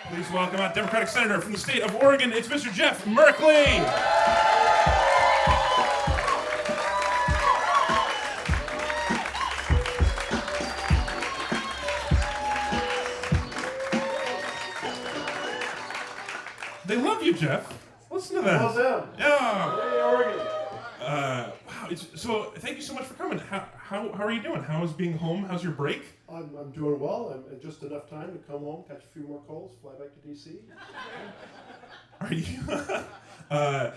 Please welcome out Democratic Senator from the state of Oregon. It's Mr. Jeff Merkley. They love you, Jeff. Listen to that. How's that? Yeah. Hey, Oregon. Wow. So thank you so much for coming. How are you doing? How is being home? How's your break? I'm doing well. I'm just enough time to come home, catch a few more calls, fly back to D.C. Are you?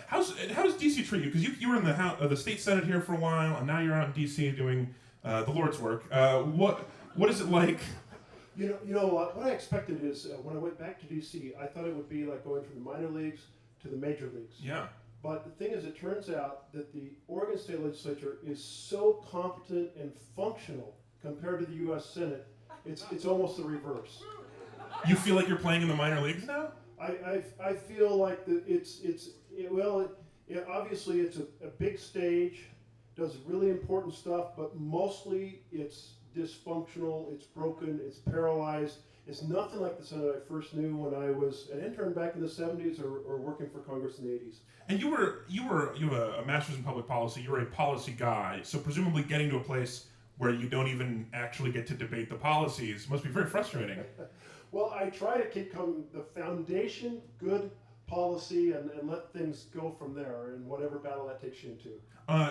How's DC treat you? Because you were in the state senate here for a while, and now you're out in DC doing the Lord's work. What is it like? You know what I expected is when I went back to D.C., I thought it would be like going from the minor leagues to the major leagues. Yeah. But the thing is, it turns out that the Oregon State Legislature is so competent and functional compared to the U.S. Senate. It's almost the reverse. You feel like you're playing in the minor leagues now? I feel like obviously it's a big stage, does really important stuff, but mostly it's dysfunctional, it's broken, it's paralyzed. It's nothing like the Senate I first knew when I was an intern back in the 70s or working for Congress in the 80s. And you have a master's in public policy. You're a policy guy, so presumably getting to a place where you don't even actually get to debate the policies must be very frustrating. Well, I try to keep the foundation good policy and let things go from there in whatever battle that takes you into.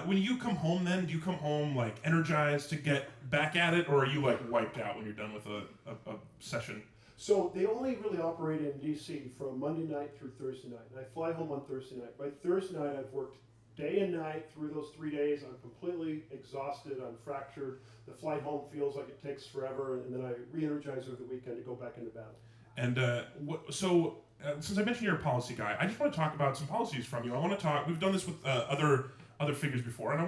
When you come home then, do you come home like energized to get back at it, or are you like wiped out when you're done with a session? So they only really operate in D.C. from Monday night through Thursday night, and I fly home on Thursday night. By Thursday night, I've worked day and night through those 3 days. I'm completely exhausted, I'm fractured. The flight home feels like it takes forever, and then I re-energize over the weekend to go back into battle. And since I mentioned you're a policy guy, I just want to talk about some policies from you. We've done this with other figures before, and I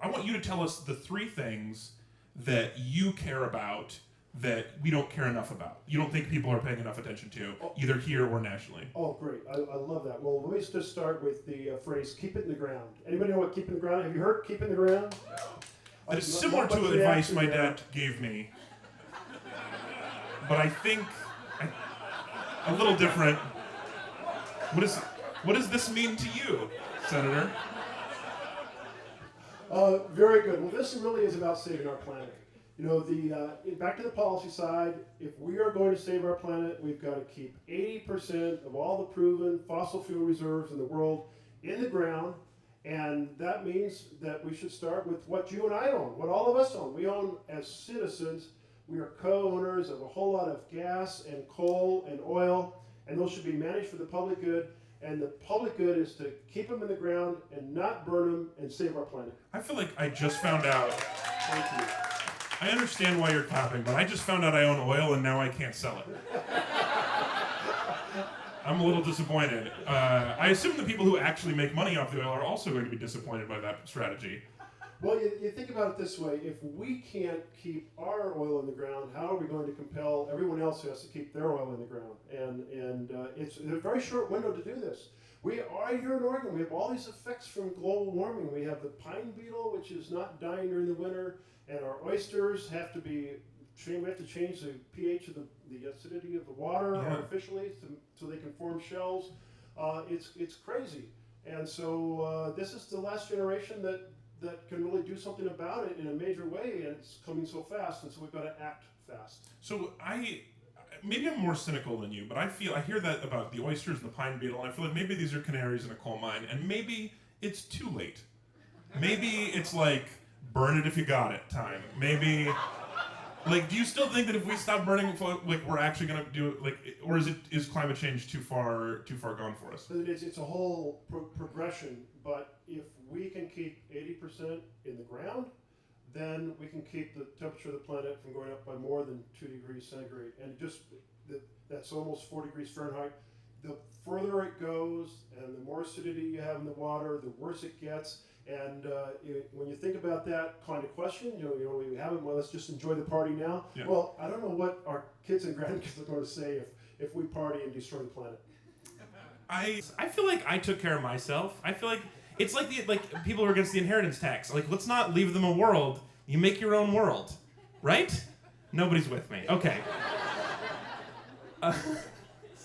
want you to tell us the 3 things that you care about that we don't care enough about. You don't think people are paying enough attention to, either here or nationally. Oh, great. I love that. Well, let me just start with the phrase, keep it in the ground. Anybody know what keep in the ground? Have you heard keep in the ground? That is similar to advice my dad gave me, but I think a little different. What does this mean to you, Senator? Very good. Well, this really is about saving our planet. You know, back to the policy side, if we are going to save our planet, we've got to keep 80% of all the proven fossil fuel reserves in the world in the ground, and that means that we should start with what you and I own, what all of us own. We own, as citizens, we are co-owners of a whole lot of gas and coal and oil, and those should be managed for the public good. And the public good is to keep them in the ground and not burn them and save our planet. I feel like I just found out. Thank you. I understand why you're clapping, but I just found out I own oil and now I can't sell it. I'm a little disappointed. I assume the people who actually make money off the oil are also going to be disappointed by that strategy. Well, you think about it this way. If we can't keep our oil in the ground, how are we going to compel everyone else who has to keep their oil in the ground? And it's a very short window to do this. We are here in Oregon. We have all these effects from global warming. We have the pine beetle, which is not dying during the winter, and our oysters we have to change the pH of the acidity of the water artificially so they can form shells. It's crazy. And so this is the last generation that can really do something about it in a major way, and it's coming so fast, and so we've got to act fast. So maybe I'm more cynical than you, but I hear that about the oysters and the pine beetle, and I feel like maybe these are canaries in a coal mine, and maybe it's too late. Maybe it's like, burn it if you got it time. Maybe, like, do you still think that if we stop burning, like, we're actually gonna do it, like, or is climate change too far gone for us? It's a whole progression, but if we can keep 80% in the ground, then we can keep the temperature of the planet from going up by more than 2 degrees centigrade. And that's almost 4 degrees Fahrenheit. The further it goes and the more acidity you have in the water, the worse it gets. And when you think about that kind of question, we haven't, well, let's just enjoy the party now. Yeah. Well, I don't know what our kids and grandkids are going to say if we party and destroy the planet. I feel like I took care of myself. I feel like it's like people who are against the inheritance tax. Like, let's not leave them a world. You make your own world, right? Nobody's with me. Okay.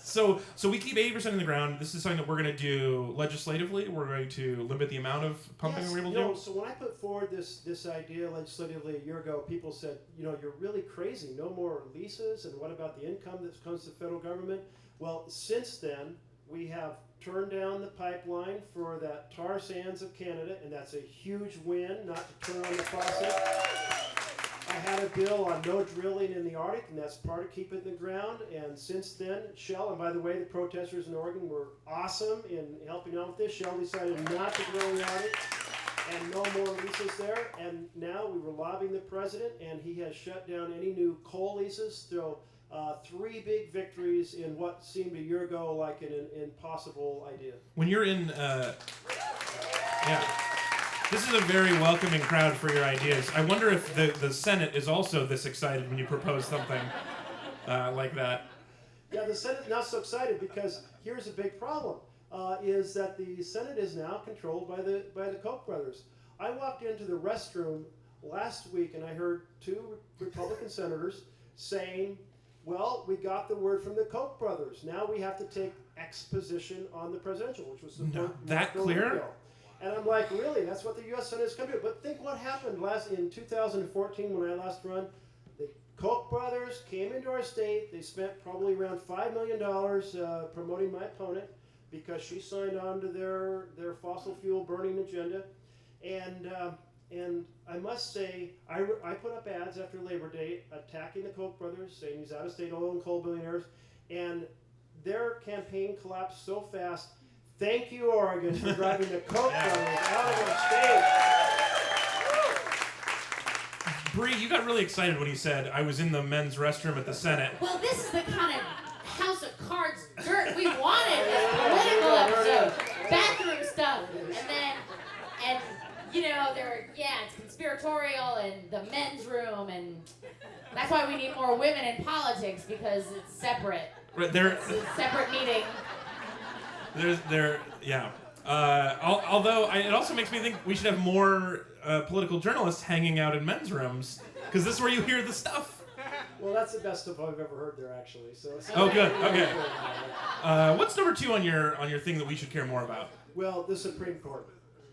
So we keep 80% in the ground. This is something that we're going to do legislatively. We're going to limit the amount of pumping we're able to do. So when I put forward this idea legislatively a year ago, people said, you're really crazy. No more leases, and what about the income that comes to the federal government? Well, since then, we have turned down the pipeline for that tar sands of Canada, and that's a huge win, not to turn on the faucet. I had a bill on no drilling in the Arctic, and that's part of keeping it in the ground. And since then, Shell, and by the way, the protesters in Oregon were awesome in helping out with this. Shell decided not to drill in the Arctic, and no more leases there. And now we were lobbying the president, and he has shut down any new coal leases. So 3 big victories in what seemed a year ago like an impossible idea. When you're in, this is a very welcoming crowd for your ideas. I wonder if the Senate is also this excited when you propose something like that. Yeah, the Senate's not so excited because here's a big problem, is that the Senate is now controlled by the Koch brothers. I walked into the restroom last week and I heard 2 Republican senators saying, well, we got the word from the Koch brothers. Now we have to take X position on the presidential, which was that clear? Bill. And I'm like, really? That's what the U.S. Senate is going to do? But think what happened in 2014 when I last run. The Koch brothers came into our state. They spent probably around $5 million promoting my opponent because she signed on to their fossil fuel burning agenda. And I must say, I put up ads after Labor Day attacking the Koch brothers, saying these out-of-state oil and coal billionaires, and their campaign collapsed so fast. Thank you, Oregon, for driving the Koch brothers out of our state. Bree, you got really excited when he said, I was in the men's restroom at the Senate. Well, this is the kind of House of Cards dirt we wanted. This political episode. Bathroom stuff. And it's conspiratorial and the men's room, and that's why we need more women in politics, because it's separate. Right, It's a separate meeting. Although it also makes me think we should have more political journalists hanging out in men's rooms, because this is where you hear the stuff. Well, that's the best stuff I've ever heard there, actually. Oh, good. Okay. What's number 2 on your thing that we should care more about? Well, the Supreme Court.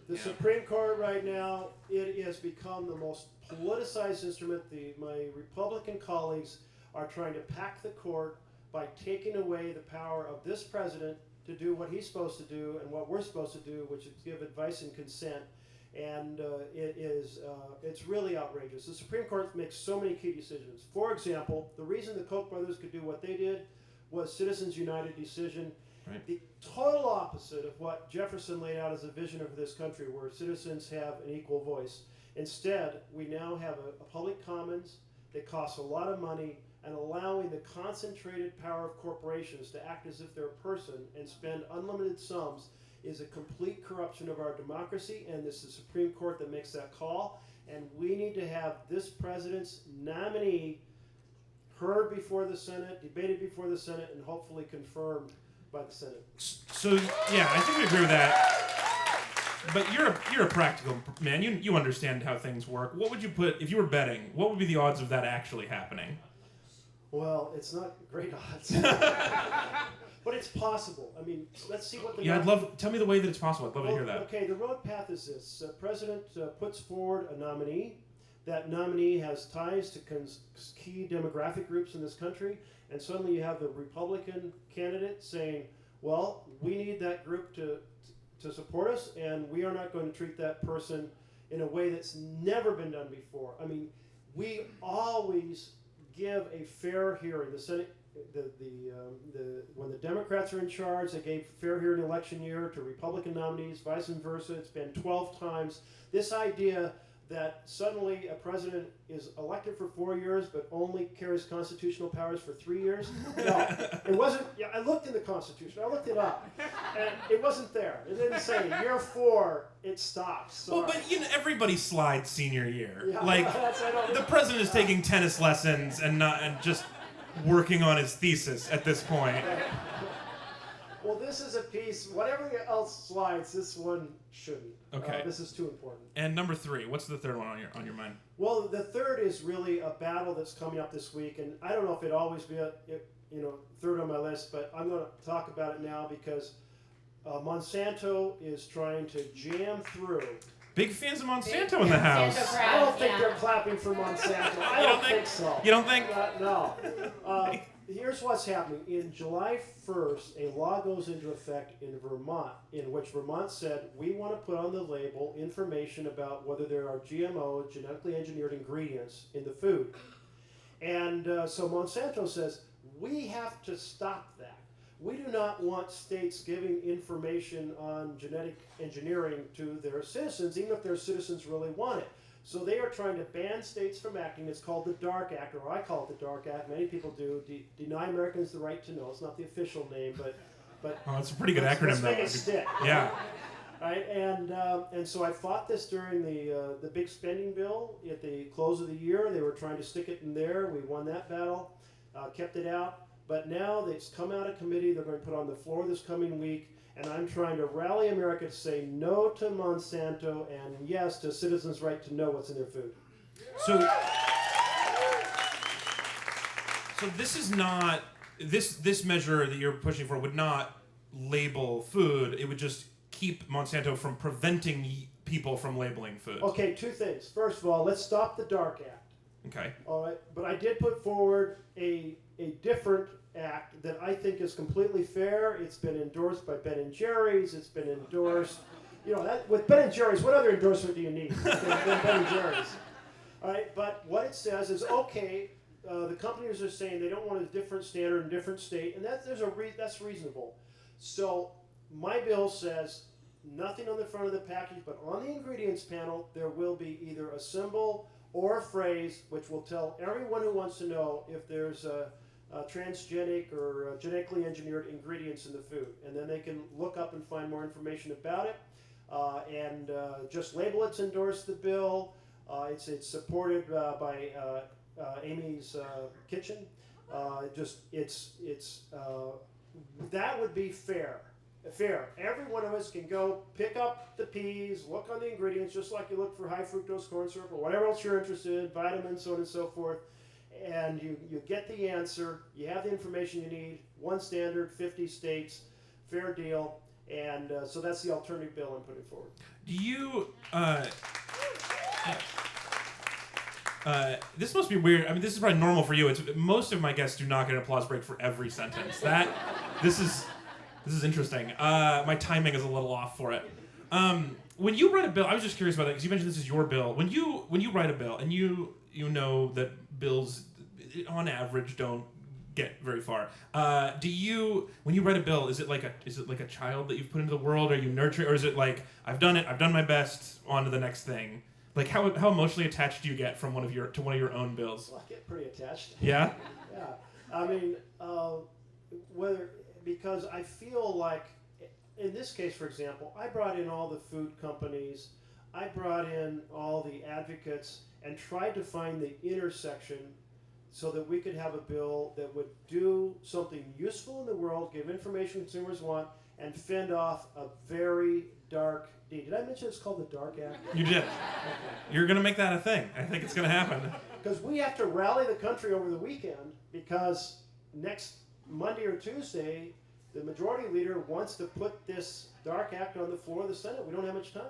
The Supreme Court right now, it has become the most politicized instrument. My Republican colleagues are trying to pack the court by taking away the power of this president to do what he's supposed to do and what we're supposed to do, which is give advice and consent. And it's really outrageous. The Supreme Court makes so many key decisions. For example, the reason the Koch brothers could do what they did was Citizens United decision. Right. The total opposite of what Jefferson laid out as a vision of this country, where citizens have an equal voice. Instead, we now have a public commons that costs a lot of money, and allowing the concentrated power of corporations to act as if they're a person and spend unlimited sums is a complete corruption of our democracy, and it's the Supreme Court that makes that call. And we need to have this president's nominee heard before the Senate, debated before the Senate, and hopefully confirmed by the Senate. So yeah, I think we agree with that. But you're a practical man. You understand how things work. What would you put if you were betting? What would be the odds of that actually happening? Well, it's not great odds, but it's possible. I mean, let's see what the Tell me the way that it's possible. I'd love to hear that. Okay, the road path is this: President puts forward a nominee. That nominee has ties to key demographic groups in this country, and suddenly you have the Republican candidate saying, well, we need that group to support us, and we are not going to treat that person in a way that's never been done before. I mean, we always give a fair hearing. The Senate, when the Democrats are in charge, they gave fair hearing election year to Republican nominees, vice versa. It's been 12 times. This idea that suddenly a president is elected for 4 years but only carries constitutional powers for 3 years. No, it wasn't. Yeah, I looked in the Constitution. I looked it up, and it wasn't there. It didn't say year 4 it stops. Sorry. Well, but everybody slides senior year. Yeah, like the president is taking tennis lessons and just working on his thesis at this point. Well, this is a piece. Whatever else slides, this one shouldn't. Okay. This is too important. And number 3, what's the third one on your mind? Well, the third is really a battle that's coming up this week, and I don't know if it always third on my list, but I'm going to talk about it now because Monsanto is trying to jam through. Big fans of Monsanto in the house. Monsanto I crowd, don't think yeah. they're clapping for Monsanto. I You don't don't think- think so. You don't think? No. Here's what's happening. In July 1st, a law goes into effect in Vermont, in which Vermont said, we want to put on the label information about whether there are GMO, genetically engineered ingredients in the food. And so Monsanto says, we have to stop that. We do not want states giving information on genetic engineering to their citizens, even if their citizens really want it. So they are trying to ban states from acting. It's called the DARK Act, or I call it the DARK Act. Many people do. Deny Americans the right to know. It's not the official name, but Oh, it's a pretty good let's acronym, make though. it stick. Yeah. Right, and so I fought this during the big spending bill at the close of the year. They were trying to stick it in there. We won that battle, kept it out. But now it's come out of committee. They're going to put it on the floor this coming week. And I'm trying to rally America to say no to Monsanto and yes to citizens' right to know what's in their food. So this is not this measure that you're pushing for would not label food. It would just keep Monsanto from preventing people from labeling food. Okay, two things. First of all, let's stop the DARK Act. Okay. All right, but I did put forward a different act that I think is completely fair. It's been endorsed by Ben & Jerry's. It's been endorsed, with Ben & Jerry's, what other endorsement do you need than Ben & Jerry's? All right, but what it says is, okay, the companies are saying they don't want a different standard in different state, and that's reasonable. So my bill says nothing on the front of the package, but on the ingredients panel, there will be either a symbol or a phrase which will tell everyone who wants to know if there's transgenic or genetically engineered ingredients in the food. And then they can look up and find more information about it. And just label it's endorsed the bill. It's supported by Amy's Kitchen. That would be fair. Every one of us can go pick up the peas, look on the ingredients, just like you look for high fructose corn syrup or whatever else you're interested in, vitamins, so on and so forth. And you get the answer, you have the information you need, one standard, 50 states, fair deal, and so that's the alternative bill I'm putting forward. Do you? This must be weird. I mean, this is probably normal for you. Most of my guests do not get an applause break for every sentence. This is interesting. My timing is a little off for it. When you write a bill, I was just curious about that because you mentioned this is your bill. When you write a bill, and you know that bills, on average, don't get very far. When you write a bill, is it like a child that you've put into the world? Are you nurturing, or is it like I've done it, I've done my best, on to the next thing? Like how emotionally attached do you get from one of your own bills? Well, I get pretty attached. Yeah. Yeah, I mean, because I feel like, in this case, for example, I brought in all the food companies, I brought in all the advocates, and tried to find the intersection so that we could have a bill that would do something useful in the world, give information consumers want, and fend off a very dark deed. Did I mention it's called the DARK Act? You did. You're gonna make that a thing. I think it's gonna happen. Because we have to rally the country over the weekend, because next Monday or Tuesday, the majority leader wants to put this DARK Act on the floor of the Senate. We don't have much time.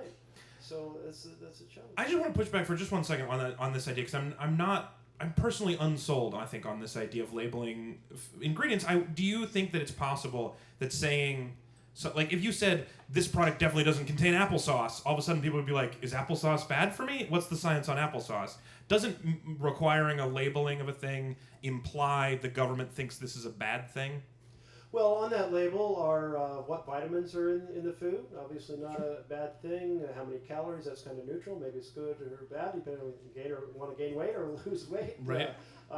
So that's a challenge. I just want to push back for just 1 second on this idea, because I'm personally unsold, I think, on this idea of labeling ingredients. Do you think that it's possible that saying, so, like, if you said this product definitely doesn't contain applesauce, all of a sudden people would be like, is applesauce bad for me? What's the science on applesauce? Doesn't requiring a labeling of a thing imply the government thinks this is a bad thing? Well, on that label are what vitamins are in the food. Obviously not a bad thing. How many calories, that's kind of neutral. Maybe it's good or bad, depending on if you want to gain weight or lose weight. Right.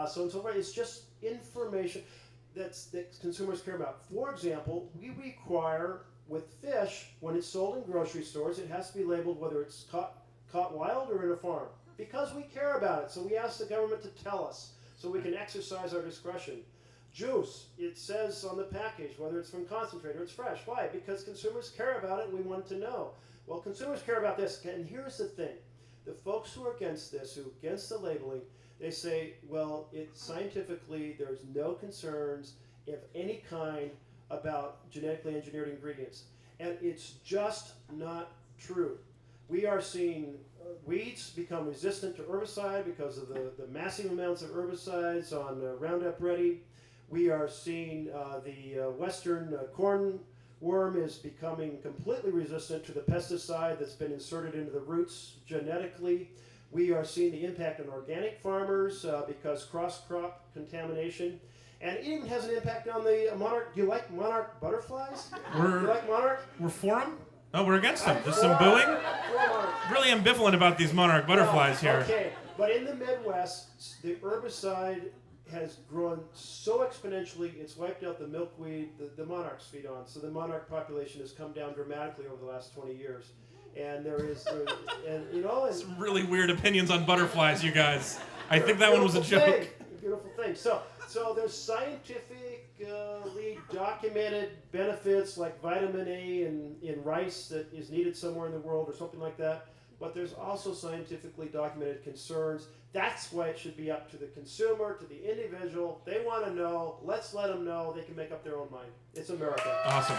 So and so forth. It's just information that consumers care about. For example, we require with fish, when it's sold in grocery stores, it has to be labeled whether it's caught wild or in a farm. Because we care about it. So we ask the government to tell us so we can exercise our discretion. Juice, it says on the package whether it's from concentrate or it's fresh. Why? Because consumers care about it and we want to know. Well, consumers care about this. And here's the thing. The folks who are against this, who are against the labeling, they say, well, scientifically there's no concerns of any kind about genetically engineered ingredients. And it's just not true. We are seeing weeds become resistant to herbicide because of the massive amounts of herbicides on Roundup Ready. We are seeing the western corn worm is becoming completely resistant to the pesticide that's been inserted into the roots genetically. We are seeing the impact on organic farmers because cross-crop contamination. And it even has an impact on the monarch. Do you like monarch butterflies? Do you like monarch? We're for them? Oh, we're against them. There's some booing? Really ambivalent about these monarch butterflies here. Okay, but in the Midwest, the herbicide has grown so exponentially, it's wiped out the milkweed the monarchs feed on. So the monarch population has come down dramatically over the last 20 years. And Some really weird opinions on butterflies, you guys. I think that one was a joke. Beautiful thing. So there's scientifically documented benefits like vitamin A in rice that is needed somewhere in the world or something like that. But there's also scientifically documented concerns. That's why it should be up to the consumer, to the individual. They want to know. Let's let them know. They can make up their own mind. It's America. Awesome.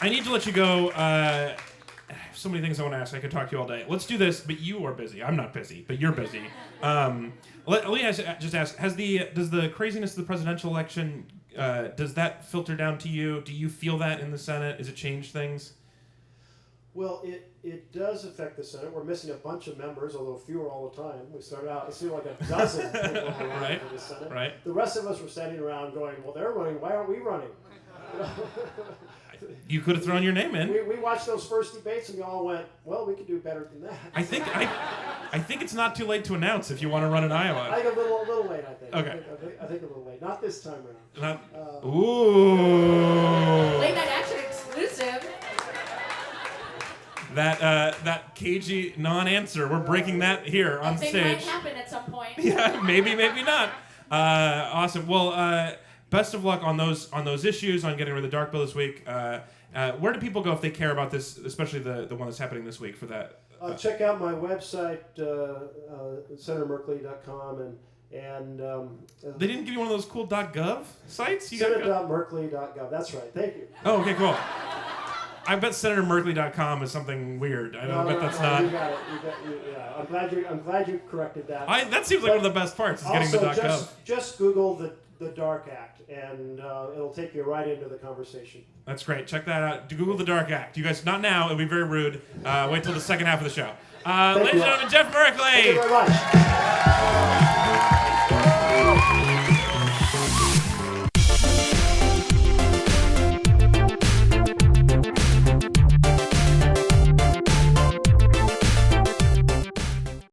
I need to let you go. I have so many things I want to ask. I could talk to you all day. Let's do this, but you are busy. I'm not busy, but you're busy. Let me just ask: does the craziness of the presidential election does that filter down to you? Do you feel that in the Senate? Has it changed things? Well, it does affect the Senate. We're missing a bunch of members, although fewer all the time. We started out, it seemed like a dozen people were running for the Senate. Right. The rest of us were standing around going, well, they're running. Why aren't we running? You could have thrown your name in. We watched those first debates and we all went, well, we could do better than that. I think it's not too late to announce if you want to run in Iowa. I think a little late, I think. Okay. I think a little late. Not this time around. Ooh. Late night action exclusive. That cagey non-answer. We're breaking that here on That stage. thing might happen at some point. Yeah, maybe not. Awesome. Well, best of luck on those issues, on getting rid of the dark bill this week. Where do people go if they care about this, especially the one that's happening this week for that? Check out my website, senatormerkley.com, and they didn't give you one of those cool .gov sites? Senate.merkley.gov. That's right. Thank you. Oh, okay, cool. I bet SenatorMerkley.com is something weird. I bet that's not. You got it. Yeah. I'm glad you corrected that. That seems like one of the best parts is getting the .gov. Just Google the Dark Act, and it'll take you right into the conversation. That's great. Check that out. Google the Dark Act. You guys, not now. It'll be very rude. Wait till the second half of the show. Ladies and gentlemen, Jeff Merkley. Thank you very much.